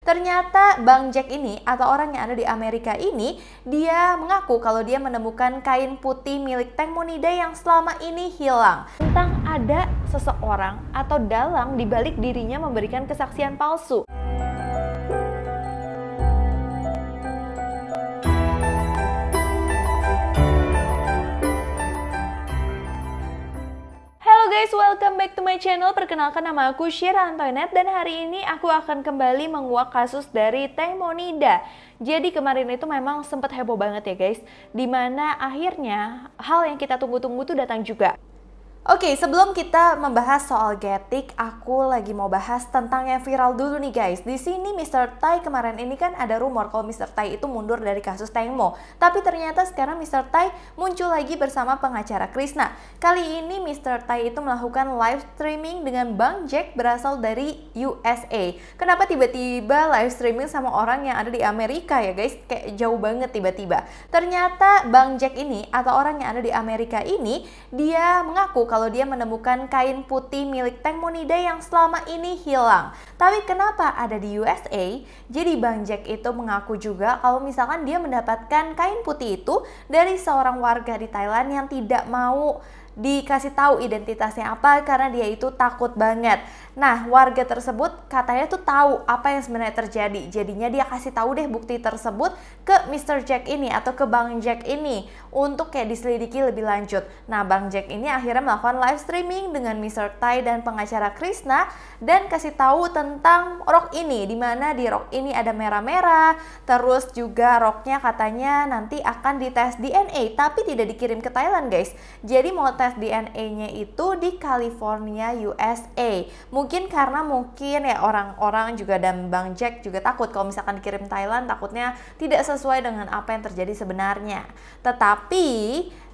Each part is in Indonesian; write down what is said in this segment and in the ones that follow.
Ternyata Bang Jack ini atau orang yang ada di Amerika ini, dia mengaku kalau dia menemukan kain putih milik Tank Monida yang selama ini hilang. Tentang ada seseorang atau dalang di balik dirinya memberikan kesaksian palsu. Guys, welcome back to my channel. Perkenalkan, nama aku Syira Antoinette dan hari ini aku akan kembali menguak kasus dari Tank Monida. Jadi kemarin itu memang sempat heboh banget ya guys, dimana akhirnya hal yang kita tunggu-tunggu tuh datang juga. Oke, sebelum kita membahas soal Getik, aku lagi mau bahas tentang yang viral dulu nih guys. Di sini Mr. Tai kemarin ini kan ada rumor kalau Mr. Tai itu mundur dari kasus Tank Mo. Tapi ternyata sekarang Mr. Tai muncul lagi bersama pengacara Krishna. Kali ini Mr. Tai itu melakukan live streaming dengan Bang Jack berasal dari USA. Kenapa tiba-tiba live streaming sama orang yang ada di Amerika ya guys? Kayak jauh banget tiba-tiba. Ternyata Bang Jack ini atau orang yang ada di Amerika ini, dia mengaku kalau dia menemukan kain putih milik Tank Monida yang selama ini hilang. Tapi kenapa ada di USA? Jadi Bang Jack itu mengaku juga kalau misalkan dia mendapatkan kain putih itu dari seorang warga di Thailand yang tidak mau dikasih tahu identitasnya apa karena dia itu takut banget. Nah, warga tersebut katanya tuh tahu apa yang sebenarnya terjadi. Jadinya dia kasih tahu deh bukti tersebut ke Mr. Jack ini atau ke Bang Jack ini untuk kayak diselidiki lebih lanjut. Nah, Bang Jack ini akhirnya melakukan live streaming dengan Mr. Tai dan pengacara Krishna dan kasih tahu tentang rok ini, dimana di rok ini ada merah-merah. Terus juga roknya katanya nanti akan dites DNA tapi tidak dikirim ke Thailand guys. Jadi mau tes DNA-nya itu di California, USA. Mungkin karena ya orang-orang juga dan Bang Jack juga takut kalau misalkan dikirim Thailand, takutnya tidak sesuai dengan apa yang terjadi sebenarnya. Tetapi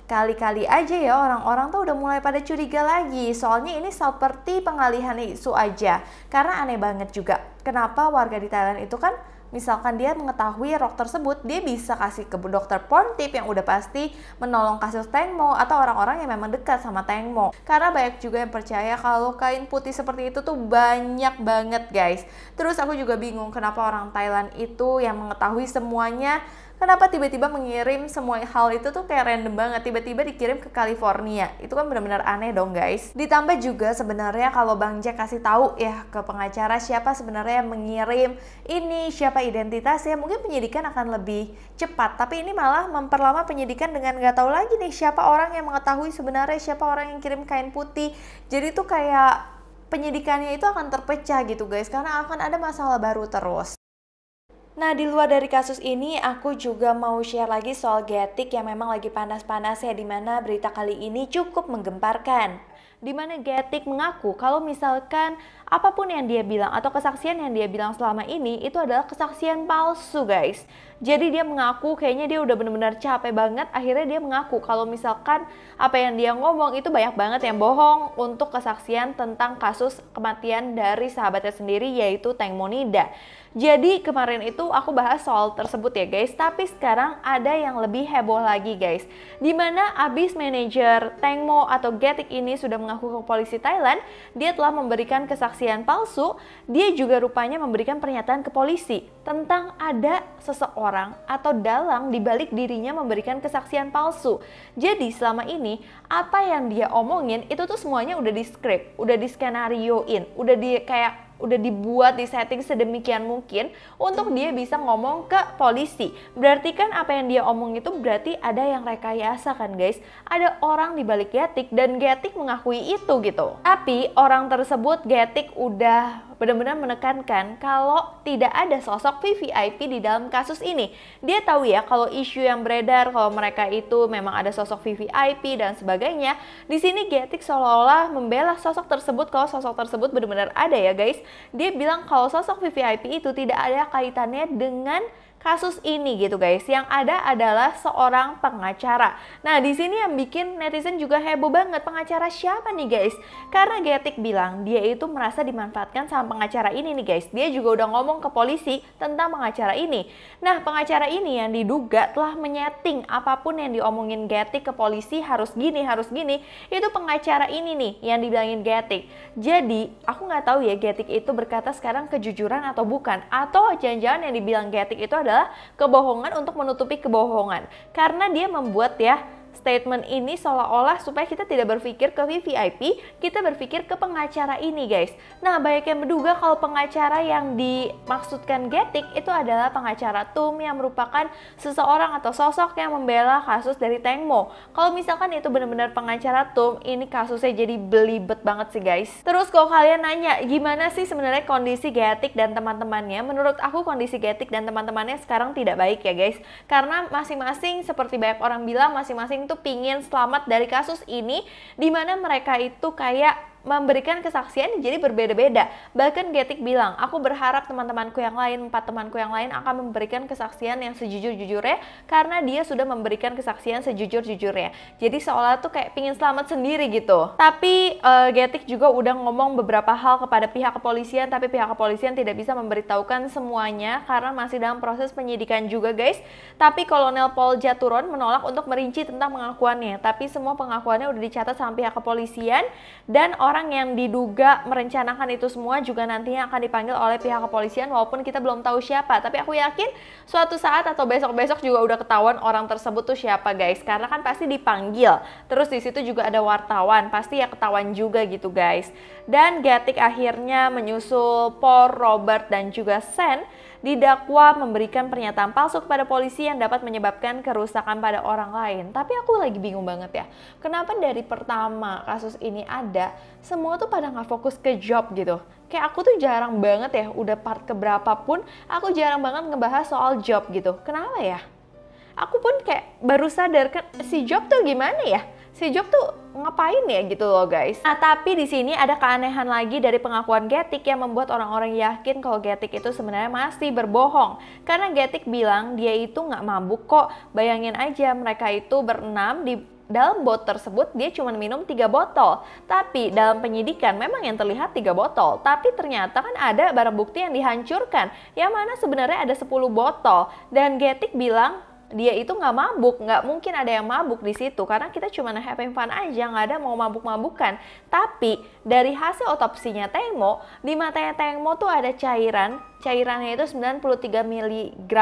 kali-kali aja ya orang-orang tuh udah mulai pada curiga lagi. Soalnya ini seperti pengalihan isu aja. Karena aneh banget juga. Kenapa warga di Thailand itu kan misalkan dia mengetahui rok tersebut, dia bisa kasih ke dokter Porntip yang udah pasti menolong kasus Tank Mo atau orang-orang yang memang dekat sama Tank Mo. Karena banyak juga yang percaya kalau kain putih seperti itu tuh banyak banget guys. Terus aku juga bingung kenapa orang Thailand itu yang mengetahui semuanya, kenapa tiba-tiba mengirim semua hal itu tuh kayak random banget, tiba-tiba dikirim ke California. Itu kan benar-benar aneh dong guys. Ditambah juga sebenarnya kalau Bang Jack kasih tahu ya ke pengacara siapa sebenarnya yang mengirim ini, siapa identitasnya, mungkin penyidikan akan lebih cepat. Tapi ini malah memperlama penyidikan dengan nggak tahu lagi nih siapa orang yang mengetahui sebenarnya siapa orang yang kirim kain putih. Jadi tuh kayak penyidikannya itu akan terpecah gitu guys, karena akan ada masalah baru terus. Nah, di luar dari kasus ini, aku juga mau share lagi soal Getik yang memang lagi panas-panasnya, dimana berita kali ini cukup menggemparkan. Dimana Getik mengaku kalau misalkan apapun yang dia bilang atau kesaksian yang dia bilang selama ini itu adalah kesaksian palsu guys. Jadi dia mengaku kayaknya dia udah benar-benar capek banget, akhirnya dia mengaku kalau misalkan apa yang dia ngomong itu banyak banget yang bohong untuk kesaksian tentang kasus kematian dari sahabatnya sendiri yaitu Tank Monida. Jadi kemarin itu aku bahas soal tersebut ya guys, tapi sekarang ada yang lebih heboh lagi guys. Dimana abis manajer Tank Mo atau Getik ini sudah mengaku ke polisi Thailand, dia telah memberikan kesaksian palsu, dia juga rupanya memberikan pernyataan ke polisi tentang ada seseorang atau dalang di balik dirinya memberikan kesaksian palsu. Jadi selama ini apa yang dia omongin itu tuh semuanya udah di script, udah di skenarioin, udah dibuat, di setting sedemikian mungkin untuk dia bisa ngomong ke polisi. Berarti kan apa yang dia omong itu berarti ada yang rekayasa kan guys. Ada orang di balik Getik dan Getik mengakui itu gitu. Tapi orang tersebut Getik udah benar-benar menekankan kalau tidak ada sosok VVIP di dalam kasus ini. Dia tahu ya kalau isu yang beredar kalau mereka itu memang ada sosok VVIP dan sebagainya. Di sini Getik seolah-olah membela sosok tersebut kalau sosok tersebut benar-benar ada ya guys. Dia bilang kalau sosok VVIP itu tidak ada kaitannya dengan kasus ini gitu guys. Yang ada adalah seorang pengacara. Nah, di sini yang bikin netizen juga heboh banget. Pengacara siapa nih guys? Karena Getik bilang dia itu merasa dimanfaatkan sama pengacara ini nih guys. Dia juga udah ngomong ke polisi tentang pengacara ini. Nah, pengacara ini yang diduga telah menyeting apapun yang diomongin Getik ke polisi harus gini, itu pengacara ini nih yang dibilangin Getik. Jadi, aku nggak tahu ya Getik itu berkata sekarang kejujuran atau bukan. Atau jangan-jangan yang dibilang Getik itu adalah kebohongan untuk menutupi kebohongan. Karena dia membuat ya statement ini seolah-olah supaya kita tidak berpikir ke VVIP, kita berpikir ke pengacara ini guys. Nah, banyak yang menduga kalau pengacara yang dimaksudkan Getik itu adalah pengacara TUM yang merupakan seseorang atau sosok yang membela kasus dari Tengmo. Kalau misalkan itu benar-benar pengacara TUM, ini kasusnya jadi belibet banget sih guys. Terus kalau kalian nanya, gimana sih sebenarnya kondisi Getik dan teman-temannya? Menurut aku kondisi Getik dan teman-temannya sekarang tidak baik ya guys. Karena masing-masing seperti banyak orang bilang, masing-masing tuh pingin selamat dari kasus ini, dimana mereka itu kayak memberikan kesaksian jadi berbeda-beda. Bahkan Getik bilang, aku berharap teman-temanku yang lain, 4 temanku yang lain akan memberikan kesaksian yang sejujur-jujurnya karena dia sudah memberikan kesaksian sejujur-jujurnya. Jadi seolah tuh kayak pingin selamat sendiri gitu. Tapi Getik juga udah ngomong beberapa hal kepada pihak kepolisian, tapi pihak kepolisian tidak bisa memberitahukan semuanya karena masih dalam proses penyidikan juga guys. Tapi Kolonel Pol Jaturon menolak untuk merinci tentang pengakuannya. Tapi semua pengakuannya udah dicatat sama pihak kepolisian dan orang yang diduga merencanakan itu semua juga nantinya akan dipanggil oleh pihak kepolisian walaupun kita belum tahu siapa. Tapi aku yakin suatu saat atau besok-besok juga udah ketahuan orang tersebut tuh siapa guys. Karena kan pasti dipanggil. Terus di situ juga ada wartawan, pasti ya ketahuan juga gitu guys. Dan Getik akhirnya menyusul Paul, Robert dan juga Sen didakwa memberikan pernyataan palsu kepada polisi yang dapat menyebabkan kerusakan pada orang lain. Tapi aku lagi bingung banget ya, kenapa dari pertama kasus ini ada, semua tuh pada nggak fokus ke job gitu. Kayak aku tuh jarang banget ya, udah part keberapa pun, aku jarang banget ngebahas soal job gitu. Kenapa ya? Aku pun kayak baru sadar kan si Job tuh gimana ya? Si Job tuh ngapain ya gitu loh guys. Nah, tapi di sini ada keanehan lagi dari pengakuan Getik yang membuat orang-orang yakin kalau Getik itu sebenarnya masih berbohong. Karena Getik bilang dia itu nggak mabuk kok. Bayangin aja mereka itu berenam di dalam bot tersebut dia cuma minum 3 botol. Tapi dalam penyidikan memang yang terlihat 3 botol. Tapi ternyata kan ada barang bukti yang dihancurkan. Yang mana sebenarnya ada 10 botol. Dan Getik bilang dia itu nggak mabuk, nggak mungkin ada yang mabuk di situ karena kita cuma having fun aja, nggak ada mau mabuk-mabukan. Tapi dari hasil otopsinya Tengmo, di matanya Tengmo tuh ada cairannya itu 93 mg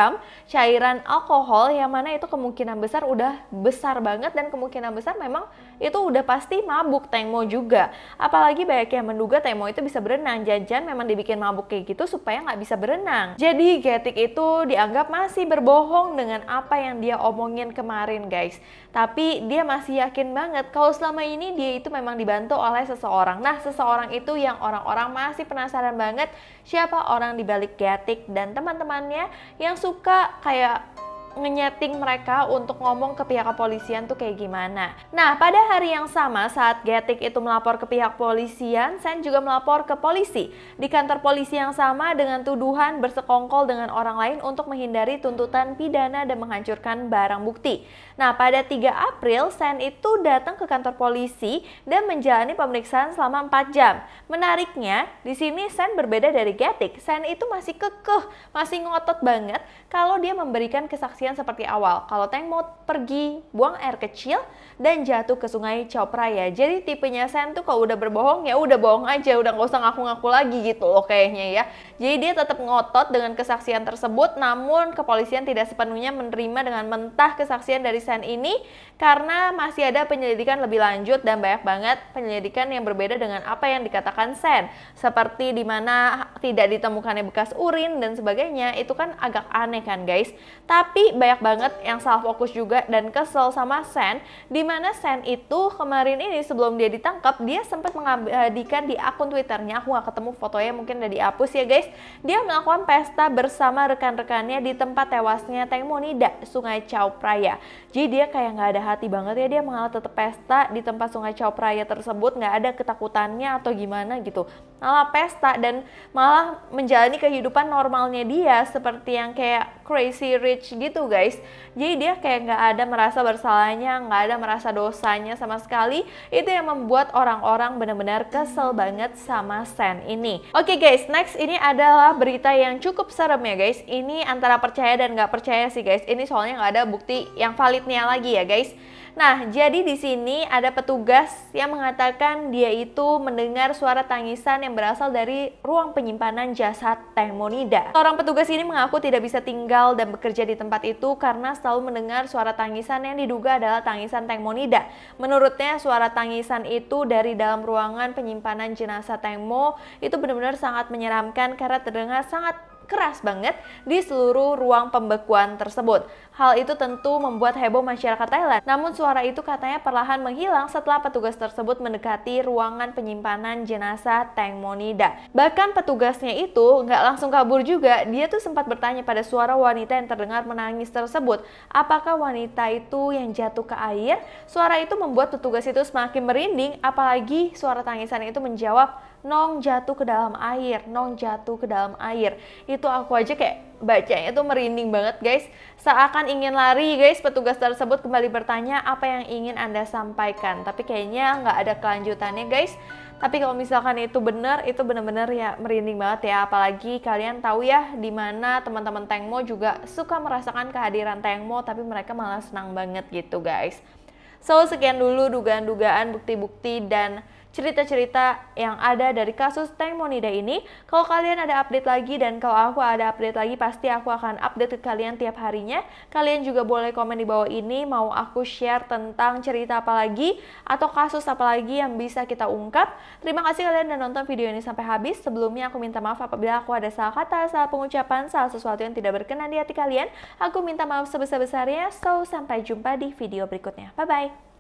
cairan alkohol yang mana itu kemungkinan besar udah besar banget dan kemungkinan besar memang itu udah pasti mabuk Tengmo juga. Apalagi banyak yang menduga Tengmo itu bisa berenang, jangan memang dibikin mabuk kayak gitu supaya nggak bisa berenang. Jadi Getik itu dianggap masih berbohong dengan apa yang dia omongin kemarin guys. Tapi dia masih yakin banget kalau selama ini dia itu memang dibantu oleh seseorang. Nah, seseorang itu yang orang-orang masih penasaran banget siapa orang di balik Getik dan teman-temannya yang suka kayak ngenyeting mereka untuk ngomong ke pihak kepolisian tuh kayak gimana. Nah, pada hari yang sama saat Getik itu melapor ke pihak polisian, Sen juga melapor ke polisi di kantor polisi yang sama dengan tuduhan bersekongkol dengan orang lain untuk menghindari tuntutan pidana dan menghancurkan barang bukti. Nah, pada 3 April, Sen itu datang ke kantor polisi dan menjalani pemeriksaan selama 4 jam. Menariknya, di sini Sen berbeda dari Getik. Sen itu masih kekeh, masih ngotot banget kalau dia memberikan kesaksian seperti awal. Kalau Tengmo pergi buang air kecil dan jatuh ke sungai Chao Phraya. Jadi tipenya Sen tuh kalau udah berbohong ya udah bohong aja, udah nggak usah ngaku-ngaku lagi gitu loh kayaknya ya. Jadi dia tetap ngotot dengan kesaksian tersebut, namun kepolisian tidak sepenuhnya menerima dengan mentah kesaksian dari Sen ini karena masih ada penyelidikan lebih lanjut dan banyak banget penyelidikan yang berbeda dengan apa yang dikatakan Sen. Seperti dimana tidak ditemukannya bekas urin dan sebagainya, itu kan agak aneh kan guys. Tapi banyak banget yang salah fokus juga dan kesel sama Sen, dimana Sen itu kemarin ini sebelum dia ditangkap, dia sempat mengabadikan di akun Twitternya, aku gak ketemu fotonya, mungkin udah dihapus ya guys. Dia melakukan pesta bersama rekan-rekannya di tempat tewasnya Tengmonida, Sungai Chao Phraya. Jadi dia kayak gak ada hati banget ya, dia malah tetap pesta di tempat Sungai Chao Phraya tersebut, gak ada ketakutannya atau gimana gitu. Malah pesta dan malah menjalani kehidupan normalnya dia seperti yang kayak crazy rich gitu guys. Jadi dia kayak nggak ada merasa bersalahnya, nggak ada merasa dosanya sama sekali. Itu yang membuat orang-orang benar-benar kesel banget sama Sen ini. Oke guys, next ini adalah berita yang cukup serem ya guys. Ini antara percaya dan nggak percaya sih guys. Ini soalnya nggak ada bukti yang validnya lagi ya guys. Nah, jadi di sini ada petugas yang mengatakan dia itu mendengar suara tangisan yang berasal dari ruang penyimpanan jasad Tengmonida. Seorang petugas ini mengaku tidak bisa tinggal dan bekerja di tempat itu karena selalu mendengar suara tangisan yang diduga adalah tangisan Tengmonida. Menurutnya, suara tangisan itu dari dalam ruangan penyimpanan jenazah Tengmo itu benar-benar sangat menyeramkan karena terdengar sangat keras banget di seluruh ruang pembekuan tersebut. Hal itu tentu membuat heboh masyarakat Thailand. Namun suara itu katanya perlahan menghilang setelah petugas tersebut mendekati ruangan penyimpanan jenazah Tengmonida. Bahkan petugasnya itu nggak langsung kabur juga, dia tuh sempat bertanya pada suara wanita yang terdengar menangis tersebut. Apakah wanita itu yang jatuh ke air? Suara itu membuat petugas itu semakin merinding, apalagi suara tangisan itu menjawab, "Nong jatuh ke dalam air, Nong jatuh ke dalam air." Itu aku aja kayak bacanya tuh merinding banget guys. Seakan ingin lari guys, petugas tersebut kembali bertanya apa yang ingin Anda sampaikan. Tapi kayaknya nggak ada kelanjutannya guys. Tapi kalau misalkan itu benar, itu benar-benar ya merinding banget ya. Apalagi kalian tahu ya, dimana teman-teman Tengmo juga suka merasakan kehadiran Tengmo, tapi mereka malah senang banget gitu guys. So, sekian dulu dugaan-dugaan, bukti-bukti, dan cerita-cerita yang ada dari kasus Tengmonida ini. Kalau kalian ada update lagi dan kalau aku ada update lagi, pasti aku akan update ke kalian tiap harinya. Kalian juga boleh komen di bawah ini, mau aku share tentang cerita apa lagi atau kasus apa lagi yang bisa kita ungkap. Terima kasih kalian udah nonton video ini sampai habis. Sebelumnya aku minta maaf apabila aku ada salah kata, salah pengucapan, salah sesuatu yang tidak berkenan di hati kalian. Aku minta maaf sebesar-besarnya. So, sampai jumpa di video berikutnya. Bye-bye.